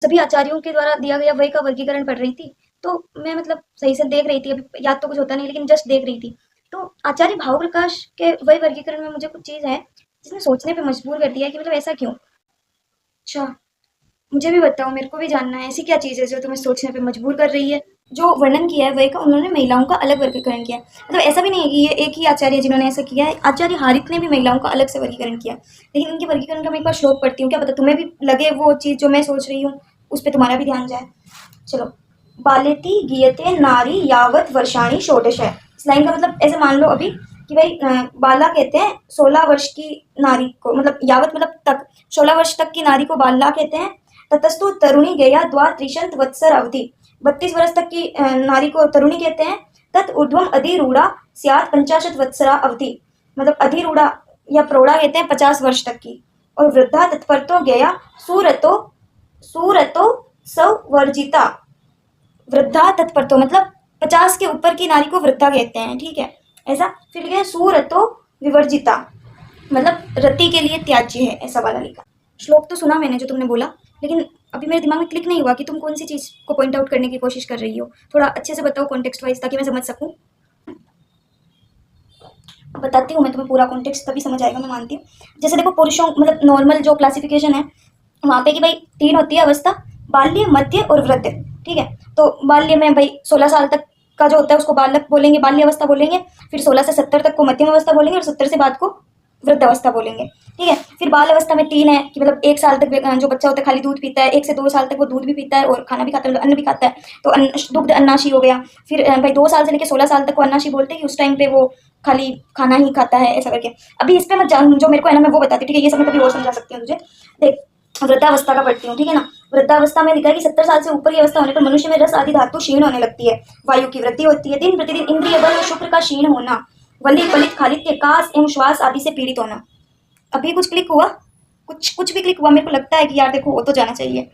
सभी आचार्यों के द्वारा दिया गया वही का वर्गीकरण पढ़ रही थी। तो मैं मतलब सही से देख रही थी, अभी याद तो कुछ होता नहीं लेकिन जस्ट देख रही थी। तो आचार्य भाव प्रकाश के वही वर्गीकरण में मुझे कुछ चीज़ है जिसने सोचने पे मजबूर कर दिया है कि मतलब ऐसा क्यों? अच्छा, मुझे भी बताओ, मेरे को भी जानना है ऐसी क्या चीज़ है जो तुम्हें सोचने पे मजबूर कर रही है? जो वर्णन किया है वही का उन्होंने महिलाओं का अलग वर्गीकरण किया है। मतलब ऐसा भी नहीं है कि ये एक ही आचार्य है जिन्होंने ऐसा किया है, आचार्य हारित ने भी महिलाओं का अलग से वर्गीकरण किया है। लेकिन इनके वर्गीकरण का मैं एक बार श्लोक पढ़ती हूँ, क्या पता तुम्हें भी लगे वो चीज़ जो मैं सोच रही हूँ उस पर तुम्हारा भी ध्यान जाए। चलो। बालेति गीयते नारी यावत वर्षाणी षोडश है। इस लाइन का मतलब ऐसे मान लो अभी कि भाई बाला कहते हैं 16 वर्ष की नारी को, मतलब यावत मतलब तक, 16 वर्ष तक की नारी को बाला कहते हैं। ततस्तु तरुणी गया द्वा त्रिशंत वत्सर अवधि, 32 वर्ष तक की नारी को तरुणी कहते हैं। तत् ऊर्ध्वम अधिरूढ़ा स्यात् 50 वत्सरा अवधि, मतलब अधिरूढ़ा या प्रौढ़ा कहते हैं 50 वर्ष तक की। और वृद्धा तत्परतो गया सूरतो सूरतो सवर्जिता, वृद्धा तत्परतो मतलब 50 के ऊपर की नारी को वृद्धा कहते हैं, ठीक है। ऐसा फिर लिखा है सूरतो विवर्जिता, मतलब रति के लिए त्याज्य है, ऐसा वाला लिखा। श्लोक तो सुना मैंने जो तुमने बोला, लेकिन अभी मेरे दिमाग में क्लिक नहीं हुआ कि तुम कौन सी चीज़ को पॉइंट आउट करने की कोशिश कर रही हो। थोड़ा अच्छे से बताओ कॉन्टेक्स्ट वाइज, ताकि मैं समझ सकूं। बताती हूँ मैं तुम्हें पूरा कॉन्टेक्स्ट, तभी समझ आएगा, मैं मानती हूँ। जैसे देखो पुरुषों मतलब नॉर्मल जो क्लासिफिकेशन है वहाँ पे कि भाई 3 होती है अवस्था, बाल्य, मध्य और वृद्ध, ठीक है। तो बाल्य में भाई 16 साल तक का जो होता है उसको बालक बोलेंगे, बाल्य अवस्था बोलेंगे। फिर 16 से 70 तक को मध्यम अवस्था बोलेंगे और 70 से बाद को वृद्ध अवस्था बोलेंगे, ठीक है। फिर बाल अवस्था में 3 है कि मतलब 1 साल तक जो बच्चा होता है खाली दूध पीता है, 1 से 2 साल तक वो दूध भी पीता है और खाना भी खाता है, मतलब अन्न भी खाता है, तो दुग्ध अन्नाशी हो गया। फिर भाई 2 साल से लेकर 16 साल तक को अन्नाशी बोलते हैं कि उस टाइम पे वो खाली खाना ही खाता है, ऐसा करके। अभी इस पे मैं जो मेरे को है ना मैं वो बताती हूँ, ठीक है। ये सब मैं कभी और समझा सकती हूँ तुझे। देख, वृद्धावस्था का पढ़ती हूँ, ठीक है ना। वृद्धावस्था में लिखा है कि 70 साल से ऊपर की अवस्था होने पर मनुष्य में रस आदि धातु क्षीण होने लगती है, वायु की वृद्धि होती है, दिन प्रतिदिन इंद्रिय बल और शुक्र का क्षीण होना, वली फलित खालित्य, कास एवं श्वास आदि से पीड़ित होना। अभी कुछ क्लिक हुआ? कुछ कुछ भी क्लिक हुआ? मेरे को लगता है कि यार देखो वो तो जाना चाहिए।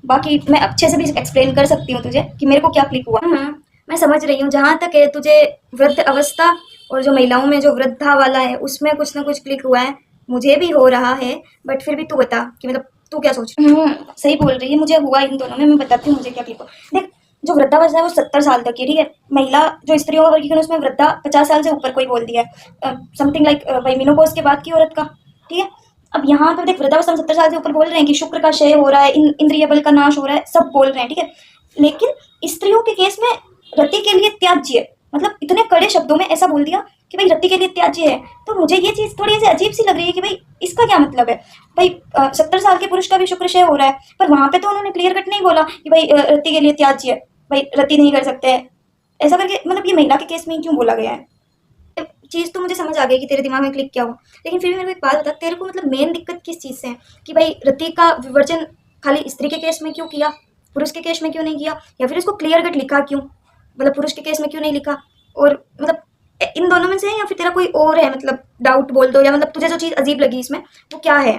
बाकी मैं अच्छे से भी एक्सप्लेन कर सकती हूँ तुझे कि मेरे को क्या क्लिक हुआ। मैं समझ रही हूँ। जहाँ तक है तुझे वृद्ध अवस्था और जो महिलाओं में जो वृद्धा वाला है उसमें कुछ ना कुछ क्लिक हुआ है, मुझे भी हो रहा है। बट फिर भी तू बता कि मतलब तू क्या सोच रही है। सही बोल रही है, मुझे हुआ इन दोनों में। मैं बताती हूँ मुझे क्या क्लिक हुआ। देख, जो वृद्धावस्था है वो 70 साल तक की, ठीक है। महिला जो स्त्रियों का वर्गीकरण उसमें वृद्धा 50 साल से ऊपर कोई बोल दिया है, समथिंग लाइक भाई मेनोपॉज के बाद की औरत का, ठीक है। अब यहाँ पर देख, वृद्धावस्था में 70 साल से ऊपर बोल रहे हैं कि शुक्र का क्षय हो रहा है, इंद्रिय बल का नाश हो रहा है, सब बोल रहे हैं, ठीक है। लेकिन स्त्रियों के केस में रति के लिए त्याज्य, मतलब इतने कड़े शब्दों में ऐसा बोल दिया कि भाई रति के लिए त्याज्य है। तो मुझे ये चीज थोड़ी ऐसी अजीब सी लग रही है कि भाई इसका क्या मतलब है। भाई 70 साल के पुरुष का भी शुक्र क्षय हो रहा है, पर वहां पे तो उन्होंने क्लियर कट नहीं बोला कि भाई रति के लिए त्याज्य है, भाई रति नहीं कर सकते हैं, ऐसा करके। मतलब ये महिला के केस में क्यों बोला गया है? चीज़ तो मुझे समझ आ गई कि तेरे दिमाग में क्लिक क्या हुआ, लेकिन फिर भी मेरे को एक बात बता, तेरे को मतलब मेन दिक्कत किस चीज़ से है कि भाई रति का विवर्जन खाली स्त्री के केस में क्यों किया, पुरुष के केस में क्यों नहीं किया, या फिर इसको क्लियर कट लिखा क्यों, मतलब पुरुष के केस में क्यों नहीं लिखा? और मतलब इन दोनों में से है या फिर तेरा कोई और है, मतलब डाउट बोल दो, या मतलब तुझे जो चीज़ अजीब लगी इसमें वो क्या है,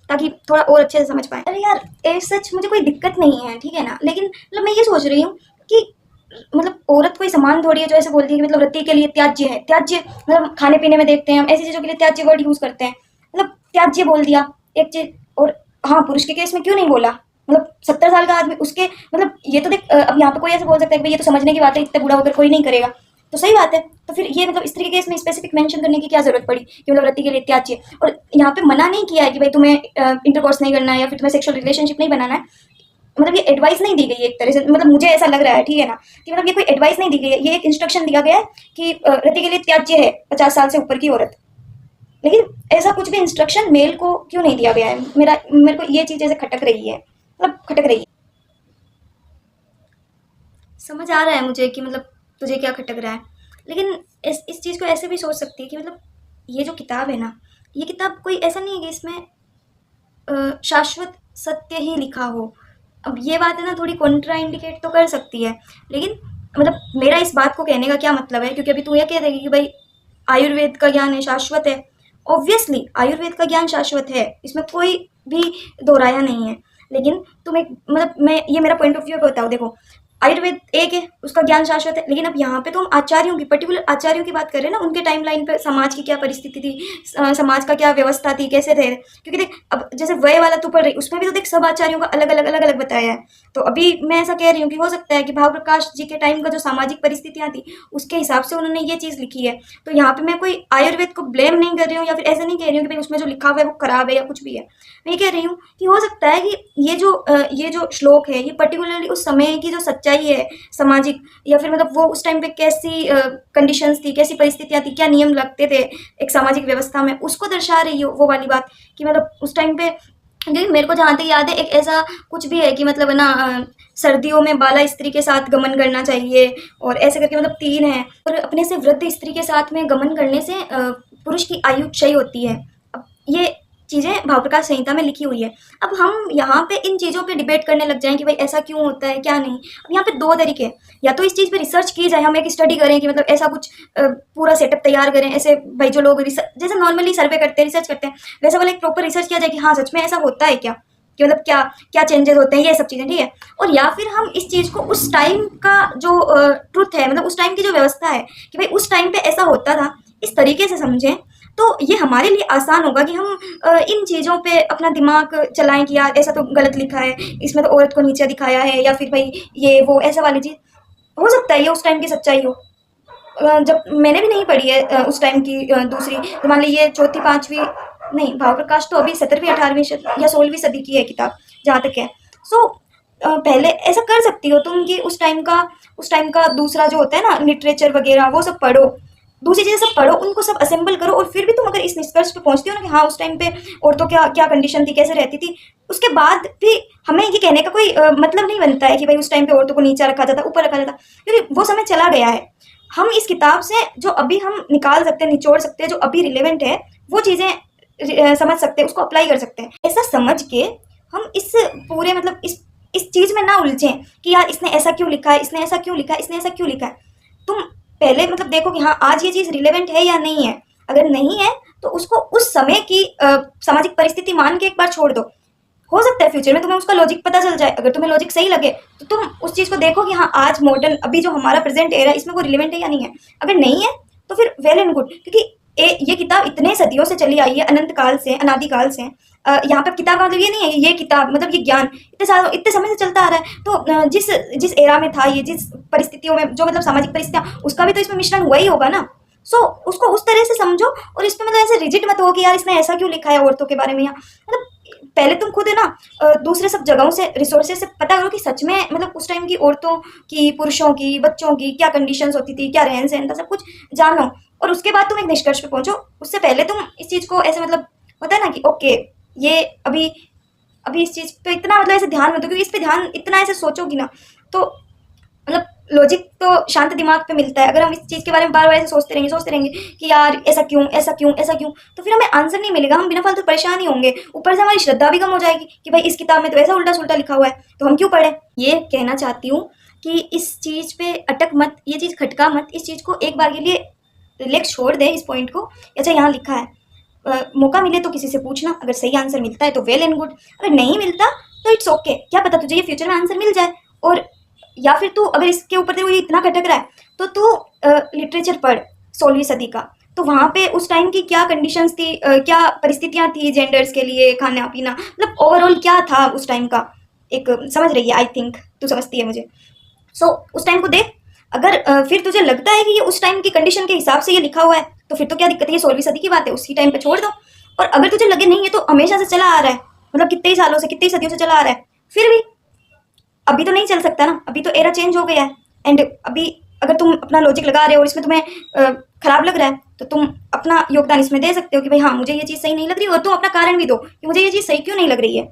ताकि थोड़ा और अच्छे से समझ पाए। अरे यार सच मुझे कोई दिक्कत नहीं है, ठीक है ना, लेकिन मतलब मैं ये सोच रही हूँ कि मतलब औरत कोई सामान थोड़ी है जो ऐसे बोलती है कि मतलब रति के लिए त्याज्य है। त्याज्य मतलब खाने पीने में देखते हैं हम ऐसी चीज़ों के लिए त्याज्य वर्ड यूज़ करते हैं, मतलब त्याज्य बोल दिया एक चीज़। और हाँ, पुरुष के केस में क्यों नहीं बोला? मतलब 70 साल का आदमी उसके, मतलब ये तो देख अब यहाँ पे कोई ऐसे बोल सकता है कि भाई ये तो समझने की बात है, इतने बूढ़ा होकर कोई नहीं करेगा, तो सही बात है। तो फिर ये मतलब स्त्री के केस में स्पेसिफिक मेंशन करने की क्या जरूरत पड़ी कि मतलब रति के लिए त्याज्य। और यहाँ पे मना नहीं किया है कि भाई तुम्हें इंटरकोर्स नहीं करना है या फिर तुम्हें सेक्सुअल रिलेशनशिप नहीं बनाना है। मतलब ये एडवाइस नहीं दी गई है एक तरह से, मतलब मुझे ऐसा लग रहा है, ठीक है ना, कि मतलब ये कोई एडवाइस नहीं दी गई है, ये एक इंस्ट्रक्शन दिया गया है कि रति के लिए त्याज्य है 50 साल से ऊपर की औरत। लेकिन ऐसा कुछ भी इंस्ट्रक्शन मेल को क्यों नहीं दिया गया है? मेरे को ये चीज़ ऐसे खटक रही है, मतलब खटक रही है। समझ आ रहा है मुझे कि मतलब तुझे क्या खटक रहा है, लेकिन इस चीज़ को ऐसे भी सोच सकती है कि मतलब ये जो किताब है ना, ये किताब कोई ऐसा नहीं है कि इसमें शाश्वत सत्य ही लिखा हो। अब ये बात है ना थोड़ी कॉन्ट्रा इंडिकेट तो कर सकती है, लेकिन मतलब मेरा इस बात को कहने का क्या मतलब है, क्योंकि अभी तू ये कह देगी कि भाई आयुर्वेद का ज्ञान है शाश्वत है। ऑब्वियसली आयुर्वेद का ज्ञान शाश्वत है, इसमें कोई भी दोहराया नहीं है। लेकिन तुम एक मतलब मैं ये मेरा पॉइंट ऑफ व्यू बताओ। देखो, आयुर्वेद एक है, उसका ज्ञान शाश्वत है, लेकिन अब यहाँ पे तो हम आचार्यों की, पर्टिकुलर आचार्यों की बात कर रहे हैं ना, उनके टाइमलाइन पे समाज की क्या परिस्थिति थी, समाज का क्या व्यवस्था थी, कैसे थे। क्योंकि देख अब जैसे वय वाला तू पढ़ रही, उसमें भी तो देख सब आचार्यों का अलग अलग बताया है। तो अभी मैं ऐसा कह रही हूँ कि हो सकता है कि भाव प्रकाश जी के टाइम का जो सामाजिक परिस्थितियाँ थी उसके हिसाब से उन्होंने ये चीज़ लिखी है। तो यहाँ पे मैं कोई आयुर्वेद को ब्लेम नहीं कर रही हूँ, या फिर ऐसा नहीं कह रही हूँ कि भाई उसमें जो लिखा हुआ है वो खराब है या कुछ भी है। मैं ये कह रही हूँ कि हो सकता है कि ये जो श्लोक है ये पर्टिकुलरली उस समय की जो सच्चाई है सामाजिक, या फिर मतलब वो उस टाइम पे कैसी कंडीशंस थी, कैसी परिस्थितियाँ थी, क्या नियम लगते थे एक सामाजिक व्यवस्था में, उसको दर्शा रही हो वो वाली बात कि मतलब उस टाइम पे। क्योंकि मेरे को जहाँ तक याद है एक ऐसा कुछ भी है कि मतलब है ना, सर्दियों में बाला स्त्री के साथ गमन करना चाहिए, और ऐसे करके मतलब 3 है। और अपने से वृद्ध स्त्री के साथ में गमन करने से पुरुष की आयु क्षय होती है। अब ये चीज़ें भाव प्रकाश संहिता में लिखी हुई है। अब हम यहाँ पे इन चीज़ों पे डिबेट करने लग जाएं कि भाई ऐसा क्यों होता है क्या नहीं। अब यहाँ पे 2 तरीके हैं, या तो इस चीज़ पे रिसर्च की जाए, हम एक स्टडी करें कि मतलब ऐसा कुछ पूरा सेटअप तैयार करें, ऐसे भाई जो लोग जैसे नॉर्मली सर्वे करते हैं, रिसर्च करते हैं, वैसा वाला एक प्रॉपर रिसर्च किया जाए कि हाँ सच में ऐसा होता है क्या, कि मतलब क्या क्या चेंजेस होते हैं, ये सब चीज़ें, ठीक है। और या फिर हम इस चीज़ को उस टाइम का जो ट्रुथ है, मतलब उस टाइम की जो व्यवस्था है कि भाई उस टाइम पे ऐसा होता था, इस तरीके से समझें, तो ये हमारे लिए आसान होगा कि हम इन चीज़ों पे अपना दिमाग चलाएं कि यार ऐसा तो गलत लिखा है, इसमें तो औरत को नीचे दिखाया है, या फिर भाई ये वो ऐसा वाली चीज़। हो सकता है ये उस टाइम की सच्चाई हो। जब मैंने भी नहीं पढ़ी है उस टाइम की दूसरी, तो मान ली ये चौथी पाँचवीं, नहीं भाव प्रकाश तो अभी 17वीं 18वीं या 16वीं सदी की है किताब जहाँ तक है। सो पहले ऐसा कर सकती हो तुम कि उस टाइम का दूसरा जो होता है ना लिटरेचर वगैरह, वो सब पढ़ो, दूसरी चीज़ें सब पढ़ो, उनको सब असेंबल करो, और फिर भी तुम अगर इस निष्कर्ष पे पहुंचती हो ना कि हाँ उस टाइम पे औरतों क्या क्या कंडीशन थी, कैसे रहती थी, उसके बाद भी हमें ये कहने का कोई मतलब नहीं बनता है कि भाई उस टाइम पे औरतों को नीचा रखा जाता, ऊपर रखा जाता, क्योंकि वो समय चला गया है। हम इस किताब से जो अभी हम निकाल सकते हैं, निचोड़ सकते हैं, जो अभी रिलेवेंट है वो चीज़ें समझ सकते हैं, उसको अप्लाई कर सकते हैं। ऐसा समझ के हम इस पूरे मतलब इस चीज़ में ना उलझें कि यार इसने ऐसा क्यों लिखा है, इसने ऐसा क्यों लिखा है, इसने ऐसा क्यों लिखा है। तुम पहले मतलब देखो कि हाँ आज ये चीज़ रिलेवेंट है या नहीं है। अगर नहीं है तो उसको उस समय की सामाजिक परिस्थिति मान के एक बार छोड़ दो। हो सकता है फ्यूचर में तुम्हें उसका लॉजिक पता चल जाए, अगर तुम्हें लॉजिक सही लगे तो तुम उस चीज़ को देखो कि हाँ आज मॉडर्न अभी जो हमारा प्रेजेंट एरा है इसमें वो रिलेवेंट है या नहीं है। अगर नहीं है तो फिर वेल एंड गुड, क्योंकि ये किताब इतने सदियों से चली आई है, अनंत काल से, अनादिकाल से। यहाँ पर किताब का मतलब ये नहीं है ये किताब मतलब ये ज्ञान इतने समय से चलता आ रहा है। तो जिस जिस एरा में था ये, जिस परिस्थितियों में जो मतलब सामाजिक परिस्थितियाँ, उसका भी तो इसमें मिश्रण हुआ ही होगा ना। सो उसको उस तरह से समझो, और इसमें मतलब ऐसे रिजिड मत हो कि यार इसने ऐसा क्यों लिखा है औरतों के बारे में, या मतलब पहले तुम खुद है ना दूसरे सब जगहों से रिसोर्सेज से पता करो कि सच में मतलब उस टाइम की औरतों की, पुरुषों की, बच्चों की क्या कंडीशंस होती थी, क्या रहन सहन था, सब कुछ जानो, और उसके बाद तुम एक निष्कर्ष पे पहुंचो। उससे पहले तुम इस चीज़ को ऐसे मतलब होता है ना कि ओके ये अभी अभी इस चीज़ पे इतना मतलब ऐसे ध्यान मत दो, क्योंकि इस पे ध्यान इतना ऐसे सोचोगी ना तो मतलब लॉजिक तो शांत दिमाग पे मिलता है। अगर हम इस चीज़ के बारे में बार बार ऐसे सोचते रहेंगे कि यार ऐसा क्यों ऐसा क्यों ऐसा क्यों, तो फिर हमें आंसर नहीं मिलेगा, हम बिना फालतू परेशान ही होंगे, ऊपर से हमारी श्रद्धा भी कम हो जाएगी कि भाई इस किताब में तो ऐसा उल्टा सुल्टा लिखा हुआ है तो हम क्यों पढ़े। ये कहना चाहती हूँ कि इस चीज़ पे अटक मत, ये चीज़ खटका मत, इस चीज़ को एक बार के लिए रिलैक्स छोड़ दे इस पॉइंट को। अच्छा यहाँ लिखा है, मौका मिले तो किसी से पूछना, अगर सही आंसर मिलता है तो वेल एंड गुड, अगर नहीं मिलता तो इट्स ओके, क्या पता तुझे ये फ्यूचर में आंसर मिल जाए। और या फिर तू अगर इसके ऊपर तेरे को ये इतना खटक रहा है तो तू लिटरेचर पढ़ 16वीं सदी का, तो वहाँ पे उस टाइम की क्या कंडीशंस थी, क्या परिस्थितियाँ थी जेंडर्स के लिए, खाना पीना, मतलब ओवरऑल क्या था उस टाइम का, एक समझ रही है, आई थिंक तू समझती है मुझे। सो उस टाइम को देख, अगर फिर तुझे लगता है कि ये उस टाइम की कंडीशन के हिसाब से ये लिखा हुआ है तो फिर तो क्या दिक्कत है, ये 16वीं सदी की बात है, उसी टाइम पे छोड़ दो। और अगर तुझे लगे नहीं ये तो हमेशा से चला आ रहा है, मतलब कितने ही सालों से, कितनी सदियों से चला आ रहा है, फिर भी अभी तो नहीं चल सकता ना, अभी तो एरा चेंज हो गया है। एंड अभी अगर तुम अपना लॉजिक लगा रहे हो और इसमें तुम्हें खराब लग रहा है तो तुम अपना योगदान इसमें दे सकते हो कि भाई हाँ मुझे ये चीज़ सही नहीं लग रही, और तुम अपना कारण भी दो कि मुझे ये चीज़ सही क्यों नहीं लग रही है।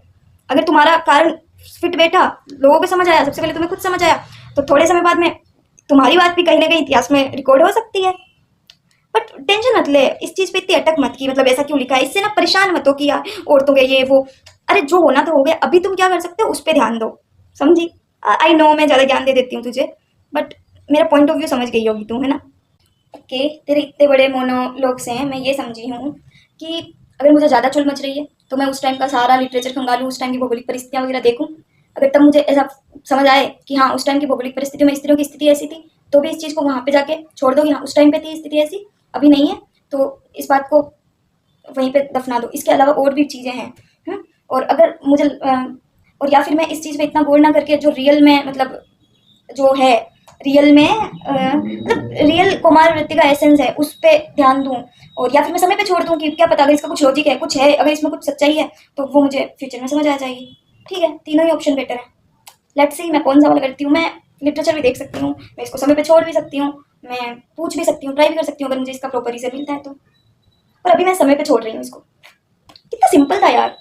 अगर तुम्हारा कारण फिट बैठा, लोगों को समझ आया, सबसे पहले तुम्हें खुद समझ आया, तो थोड़े समय बाद में तुम्हारी बात भी कहीं ना कहीं इतिहास में रिकॉर्ड हो सकती है। बट टेंशन मत ले, इस चीज़ पे इतनी अटक मत की मतलब ऐसा क्यों लिखा है, इससे ना परेशान मत हो कि यार औरतों के ये वो, अरे जो होना तो हो गया, अभी तुम क्या कर सकते हो उस पर ध्यान दो, समझी। आई नो मैं ज़्यादा ज्ञान दे देती हूँ तुझे, बट मेरा पॉइंट ऑफ व्यू समझ गई होगी तू, है ना। ओके तेरे इतने बड़े मोनोलॉग से हैं, मैं ये समझी हूँ कि अगर मुझे ज़्यादा चुल मच रही है तो मैं उस टाइम का सारा लिटरेचर खंगालूँ, उस टाइम की भौगोलिक परिस्थितियाँ वगैरह देखूँ। अगर तब मुझे ऐसा समझ आए कि हाँ उस टाइम की भौगोलिक परिस्थितियों में स्त्रियों की स्थिति ऐसी थी, तो भी इस चीज़ को वहाँ पे जाके छोड़ दो कि हाँ उस टाइम पे थी स्थिति ऐसी, अभी नहीं है, तो इस बात को वहीं पे दफना दो। इसके अलावा और भी चीज़ें हैं। और अगर मुझे और या फिर मैं इस चीज़ पे इतना गौर ना करके जो रियल में मतलब जो है रियल में मतलब रियल कुमार वृत्ति का एसेंस है उस पर ध्यान दूँ, और या फिर मैं समय पे छोड़ दूँ कि क्या पता अगर इसका कुछ लॉजिक है, कुछ है, अगर इसमें कुछ सच्चाई है तो वो मुझे फ्यूचर में समझ आ जाएगी। ठीक है, तीनों ही ऑप्शन बेटर है। लेट्स सी मैं कौन सा वाला करती हूँ। मैं लिटरेचर भी देख सकती हूँ, मैं इसको समय पे छोड़ भी सकती हूँ, मैं पूछ भी सकती हूँ, ट्राई भी कर सकती हूँ अगर मुझे इसका प्रॉपर रीजन मिलता है तो। पर अभी मैं समय पे छोड़ रही हूँ इसको। कितना सिंपल था यार,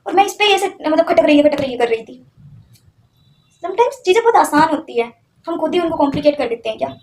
और मैं इस पे ऐसे मतलब खटक रही है कर रही थी। समटाइम्स चीज़ें बहुत आसान होती है, हम खुद ही उनको कॉम्प्लिकेट कर देते हैं क्या।